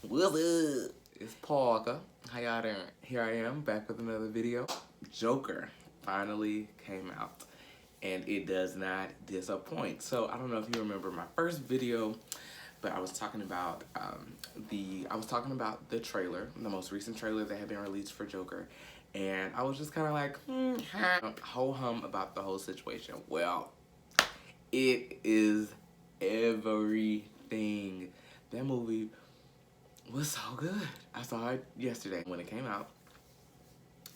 What's up? It's Parker. How y'all doing? Here I am back with another video. Joker finally came out and it does not disappoint. So I don't know if you remember my first video, but I was talking about the trailer, the most recent trailer that had been released for Joker, and I was just kind of like ho hum about the whole situation. Well, it is everything. That movie was so good. I saw it yesterday when it came out.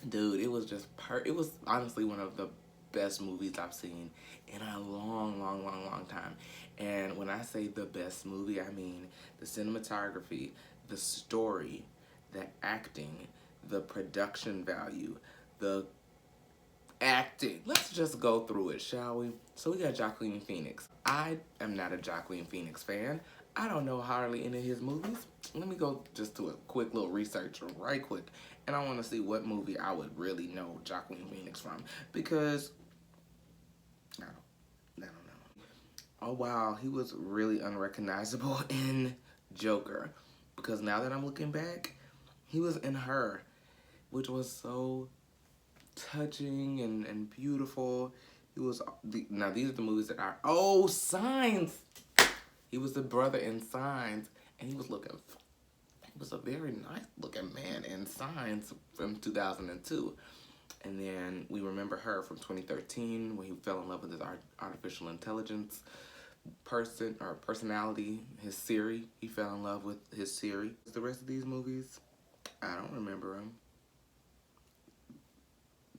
Dude, it was just it was honestly one of the best movies I've seen in a long time. And when I say the best movie, I mean the cinematography, the story, the acting, the production value, the acting. Let's just go through it, shall we? So we got Joaquin Phoenix. I am not a Joaquin Phoenix fan. I don't know hardly any of his movies. Let me go just do a quick little research right quick. And I want to see what movie I would really know Joaquin Phoenix from. Because, I don't know. Oh wow, he was really unrecognizable in Joker. Because now that I'm looking back, he was in Her, which was so touching and beautiful. He was now these are the movies that are Signs. He was the brother in Signs, and he was a very nice looking man in Signs from 2002. And then we remember Her from 2013 when he fell in love with his artificial intelligence personality, his Siri. He fell in love with his Siri. The rest of these movies, I don't remember them.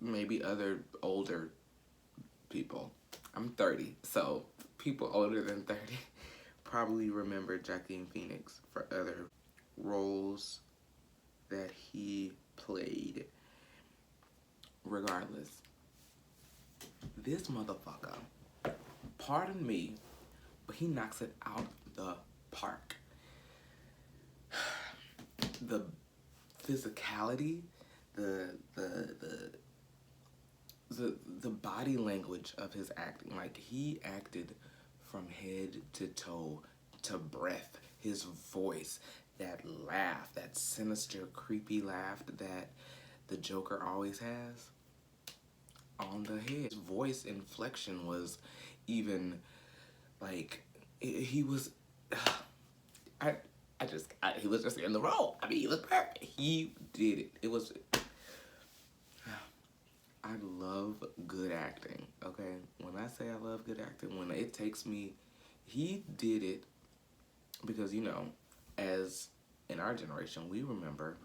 Maybe other older people. I'm 30, so people older than 30 probably remember Joaquin Phoenix for other roles that he played. Regardless, this motherfucker, pardon me, but he knocks it out the park. The physicality, the body language of his acting, like he acted from head to toe to breath. His voice, that laugh, that sinister, creepy laugh that the Joker always has, on the head. His voice inflection was even like he was. He was just in the role. I mean, he was perfect. He did it. It was. I love good acting, okay? When I say I love good acting, when it takes me, he did it because, you know, as in our generation, we remember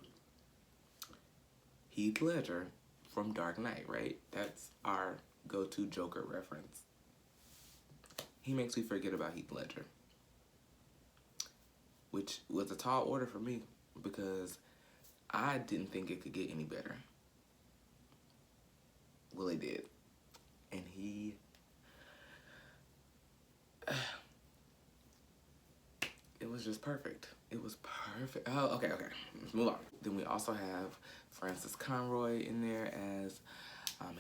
Heath Ledger from Dark Knight, right? That's our go-to Joker reference. He makes me forget about Heath Ledger, which was a tall order for me because I didn't think it could get any better. Well, it did. And he... it was just perfect. It was perfect. Oh, okay. Let's move on. Then we also have Frances Conroy in there as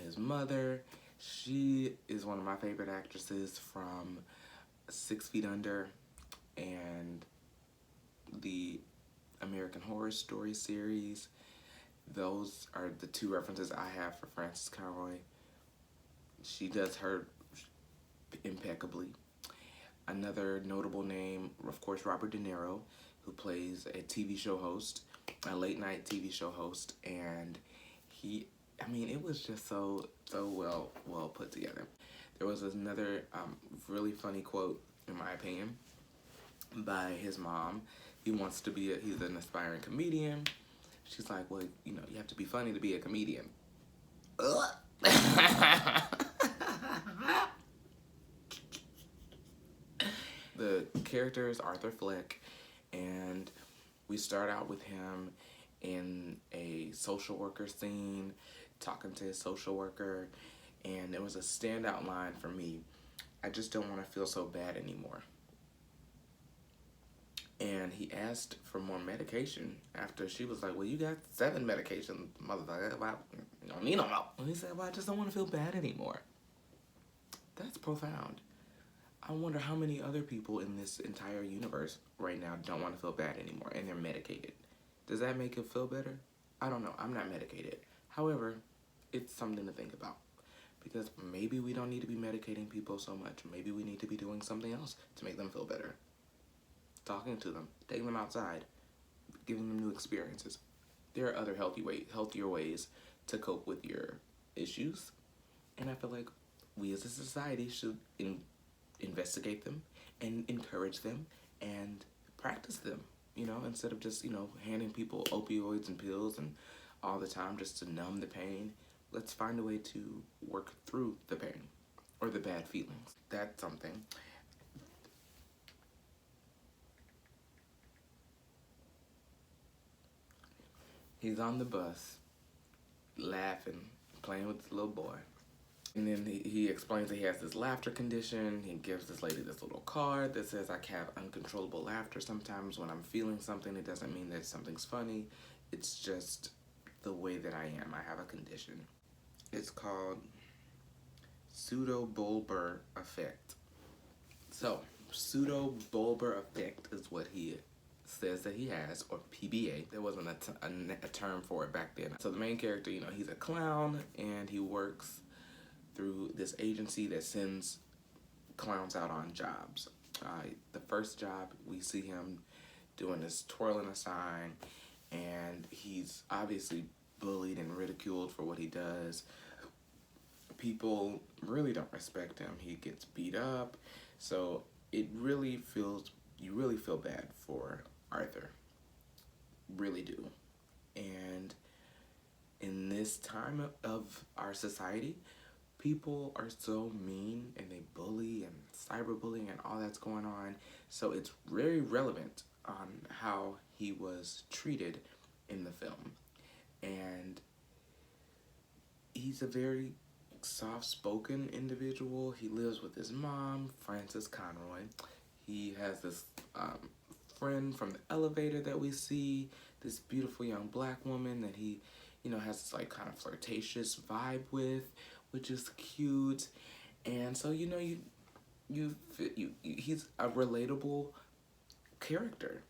his mother. She is one of my favorite actresses from 6 Feet Under and the American Horror Story series. Those are the two references I have for Frances Conroy. She does her impeccably. Another notable name, of course, Robert De Niro, who plays a TV show host, a late night TV show host, and it was just so well put together. There was another really funny quote, in my opinion, by his mom. He's an aspiring comedian. She's like, well, you know, you have to be funny to be a comedian. The character is Arthur Fleck, and we start out with him in a social worker scene, talking to his social worker, and there was a standout line for me: I just don't want to feel so bad anymore. And he asked for more medication after she was like, well, you got 7 medications, motherfucker. Well, you don't need no more. And he said, well, I just don't want to feel bad anymore. That's profound. I wonder how many other people in this entire universe right now don't want to feel bad anymore and they're medicated. Does that make it feel better? I don't know. I'm not medicated. However, it's something to think about because maybe we don't need to be medicating people so much. Maybe we need to be doing something else to make them feel better. Talking to them, taking them outside, giving them new experiences. There are other healthier ways to cope with your issues, and I feel like we as a society should investigate them and encourage them and practice them, you know, instead of just, you know, handing people opioids and pills and all the time just to numb the pain. Let's find a way to work through the pain or the bad feelings. That's something. He's on the bus, laughing, playing with this little boy. And then he explains that he has this laughter condition. He gives this lady this little card that says, I have uncontrollable laughter. Sometimes when I'm feeling something, it doesn't mean that something's funny. It's just the way that I am. I have a condition. It's called pseudobulbar effect. So, pseudobulbar effect is what he says that he has, or PBA. There wasn't a term for it back then. So the main character, you know, he's a clown, and he works through this agency that sends clowns out on jobs. The first job, we see him doing this twirling a sign, and he's obviously bullied and ridiculed for what he does. People really don't respect him. He gets beat up. So you really feel bad for Arthur. Really do. And in this time of our society, people are so mean and they bully and cyberbullying and all that's going on. So it's very relevant on how he was treated in the film. And he's a very soft-spoken individual. He lives with his mom, Frances Conroy. He has this friend from the elevator that we see, this beautiful young black woman that he, you know, has this like kind of flirtatious vibe with, which is cute. And so, you know, he's a relatable character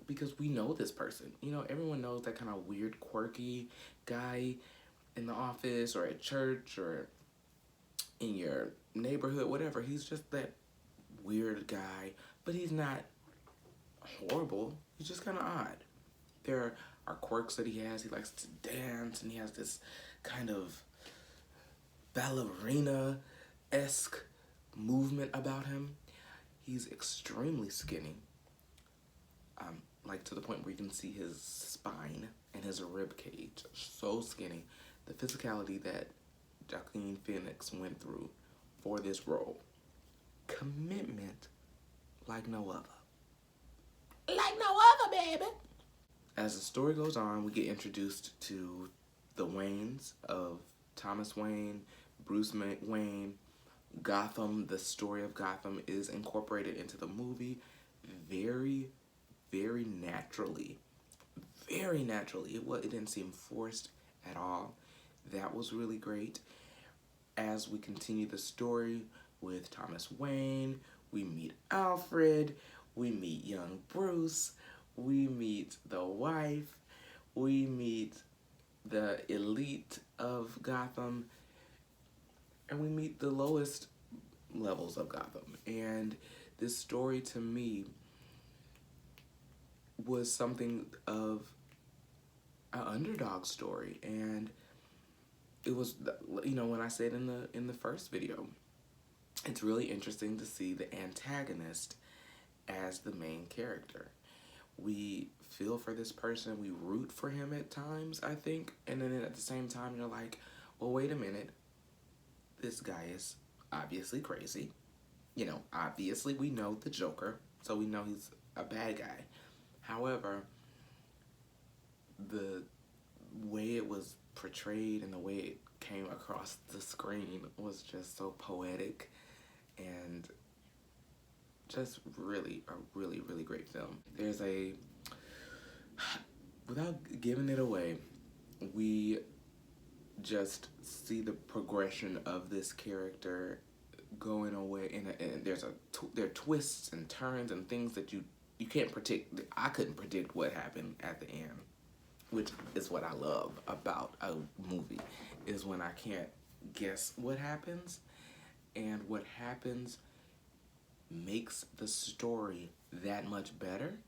because we know this person. You know, everyone knows that kind of weird, quirky guy in the office or at church or in your neighborhood, whatever. He's just that weird guy, but he's not horrible. He's just kind of odd. There are quirks that he has. He likes to dance, and he has this kind of ballerina-esque movement about him. He's extremely skinny, like to the point where you can see his spine and his rib cage. So skinny. The physicality that Joaquin Phoenix went through for this role. Commitment like no other. Like no other, baby. As the story goes on, we get introduced to the Waynes of Thomas Wayne, Bruce Wayne. Gotham, the story of Gotham is incorporated into the movie very, very naturally. Very naturally. It didn't seem forced at all. That was really great. As we continue the story with Thomas Wayne, we meet Alfred, we meet young Bruce, we meet the wife, we meet the elite of Gotham, and we meet the lowest levels of Gotham. And this story to me was something of an underdog story, and it was, you know, when I said in the first video, it's really interesting to see the antagonist as the main character. We feel for this person, we root for him at times, I think, and then at the same time you're like, well, wait a minute, this guy is obviously crazy. You know, obviously we know the Joker, so we know he's a bad guy. However, the way it was portrayed and the way it came across the screen was just so poetic and just really a really, really great film. There's a, without giving it away, we just see the progression of this character go in a way, and there are twists and turns and things that you can't predict. I couldn't predict what happened at the end, which is what I love about a movie, is when I can't guess what happens, and what happens makes the story that much better.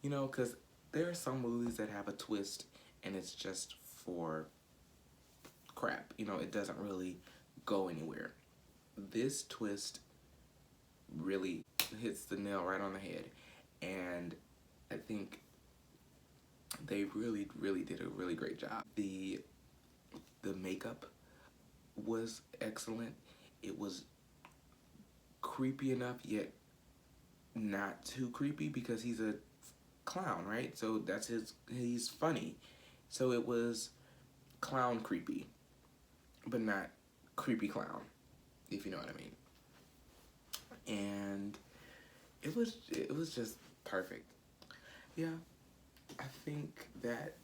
You know, because there are some movies that have a twist and it's just for crap. You know, it doesn't really go anywhere. This twist really hits the nail right on the head, and I think they really, really did a really great job. The makeup was excellent. It was creepy enough, yet not too creepy, because he's a clown, right? So that's he's funny. So it was clown creepy, but not creepy clown, if you know what I mean. And it was just perfect. Yeah, I think that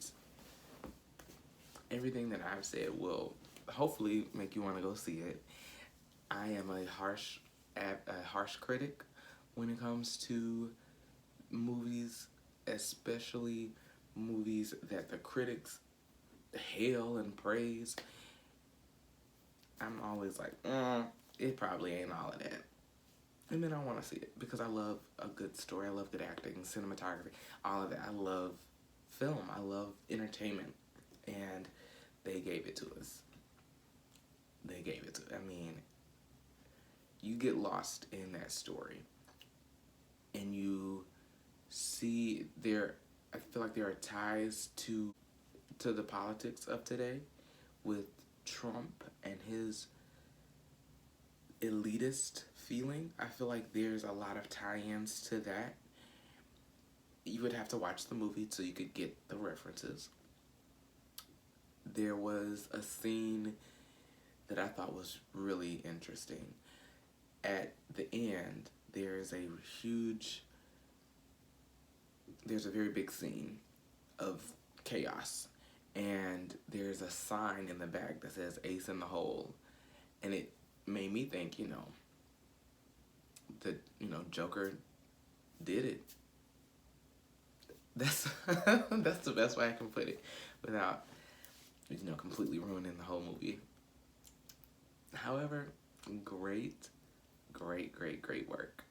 everything that I've said will hopefully make you want to go see it. I am a harsh critic when it comes to movies, especially movies that the critics hail and praise. I'm always like, it probably ain't all of that. And then I want to see it because I love a good story. I love good acting, cinematography, all of that. I love film. I love entertainment. And they gave it to us. They gave it to us. I mean, you get lost in that story. And you see I feel like there are ties to the politics of today with Trump and his elitist feeling. I feel like there's a lot of tie-ins to that. You would have to watch the movie so you could get the references. There was a scene that I thought was really interesting. At the end, there's a very big scene of chaos, and there's a sign in the back that says Ace in the Hole, and it made me think, that Joker did it. That's that's the best way I can put it without completely ruining the whole movie. However, great work.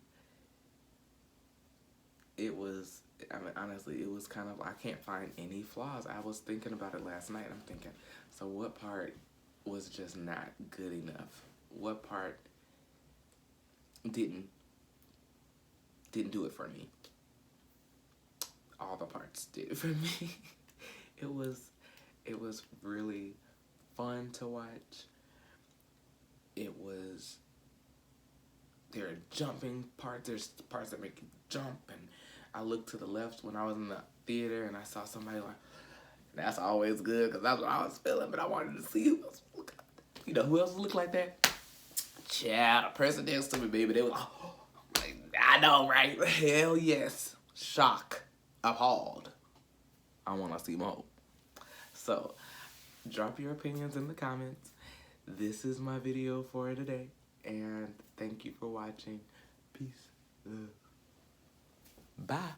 It was, I mean, honestly, it was kind of, I can't find any flaws. I was thinking about it last night. I'm thinking, so what part was just not good enough? What part didn't do it for me? All the parts did it for me. It was really fun to watch. There are jumping parts. There's parts that make you jump, and I looked to the left when I was in the theater, and I saw somebody like, that's always good, because that's what I was feeling, but I wanted to see who else look like that. You know who else looked like that? Child, the person next to me, baby. They was like, I know, right? Hell yes. Shock. Appalled. I want to see more. So, drop your opinions in the comments. This is my video for today, and thank you for watching. Peace. Bye.